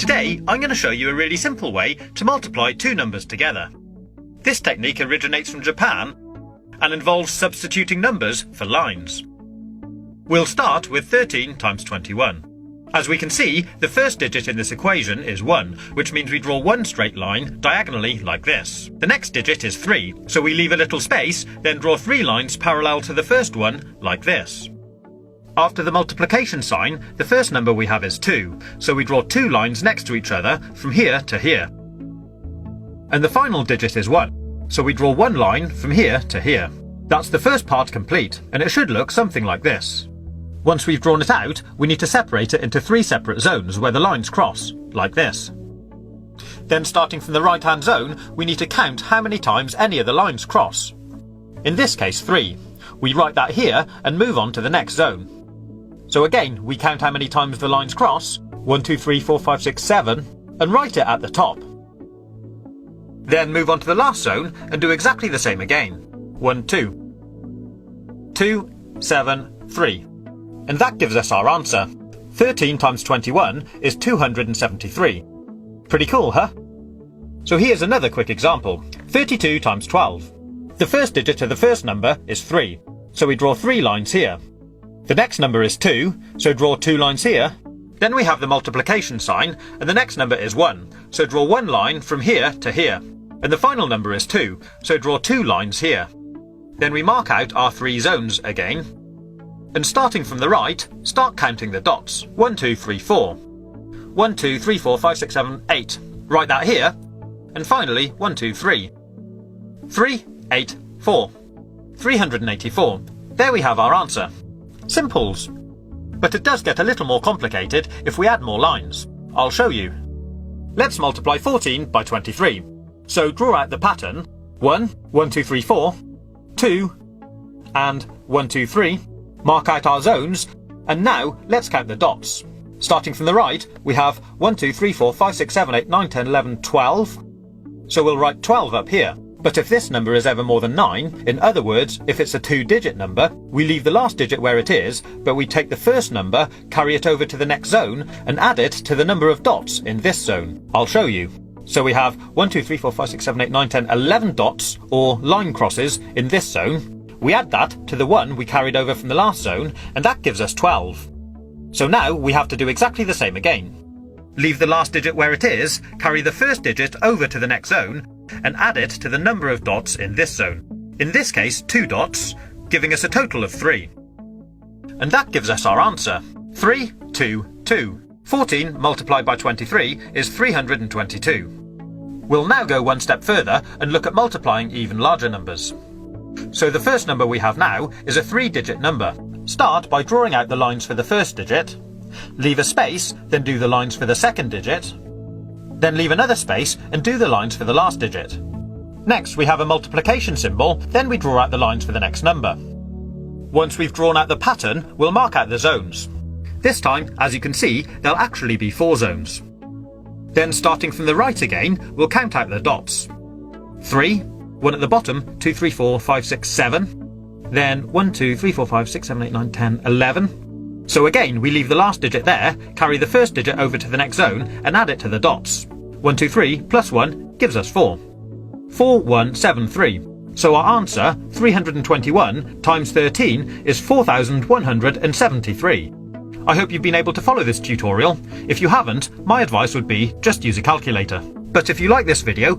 Today, I'm going to show you a really simple way to multiply two numbers together. This technique originates from Japan and involves substituting numbers for lines. We'll start with 13 times 21. As we can see, the first digit in this equation is 1, which means we draw one straight line diagonally like this. The next digit is 3, so we leave a little space, then draw 3 lines parallel to the first one like this. After the multiplication sign, the first number we have is 2, so we draw 2 lines next to each other from here to here. And the final digit is 1, so we draw 1 line from here to here. That's the first part complete, and it should look something like this. Once we've drawn it out, we need to separate it into 3 separate zones where the lines cross, like this. Then starting from the right-hand zone, we need to count how many times any of the lines cross. In this case 3. We write that here and move on to the next zone. So again, we count how many times the lines cross, 1, 2, 3, 4, 5, 6, 7, and write it at the top. Then move on to the last zone and do exactly the same again. 1, 2. 2, 7, 3. And that gives us our answer. 13 times 21 is 273. Pretty cool, huh? So here's another quick example. 32 times 12. The first digit of the first number is 3, so we draw 3 lines here. The next number is 2, so draw 2 lines here. Then we have the multiplication sign, and the next number is 1, so draw 1 line from here to here. And the final number is 2, so draw 2 lines here. Then we mark out our 3 zones again. And starting from the right, start counting the dots. 1, 2, 3, 4. 1, 2, 3, 4, 5, 6, 7, 8. Write that here. And finally, 1, 2, 3. 3, 8, 4. 384. There we have our answer. Simples. But it does get a little more complicated if we add more lines. I'll show you. Let's multiply 14 by 23. So draw out the pattern. 1, 1, 2, 3, 4. 2, and 1, 2, 3. Mark out our zones, and now let's count the dots. Starting from the right, we have 1, 2, 3, 4, 5, 6, 7, 8, 9, 10, 11, 12. So we'll write 12 up here. But if this number is ever more than 9, in other words, if it's a 2-digit number, we leave the last digit where it is, but we take the first number, carry it over to the next zone, and add it to the number of dots in this zone. I'll show you. So we have 1, 2, 3, 4, 5, 6, 7, 8, 9, 10, 11 dots, or line crosses, in this zone. We add that to the 1 we carried over from the last zone, and that gives us 12. So now we have to do exactly the same again. Leave the last digit where it is, carry the first digit over to the next zone, and add it to the number of dots in this zone. In this case, 2 dots, giving us a total of 3. And that gives us our answer. 3, 2, 2. 14 multiplied by 23 is 322. We'll now go one step further and look at multiplying even larger numbers. So the first number we have now is a 3-digit number. Start by drawing out the lines for the first digit, leave a space, then do the lines for the second digit, then leave another space and do the lines for the last digit. Next we have a multiplication symbol, then we draw out the lines for the next number. Once we've drawn out the pattern, we'll mark out the zones. This time, as you can see, there'll actually be 4 zones. Then starting from the right again, we'll count out the dots. 3, 1 at the bottom, 2, 3, 4, 5, 6, 7. Then 1, 2, 3, 4, 5, 6, 7, 8, 9, 10, 11. So again, we leave the last digit there, carry the first digit over to the next zone, and add it to the dots. 1, 2, 3 plus 1 gives us 4. 4, 1, 7, 3. So our answer, 321 times 13, is 4,173. I hope you've been able to follow this tutorial. If you haven't, my advice would be just use a calculator. But if you like this video,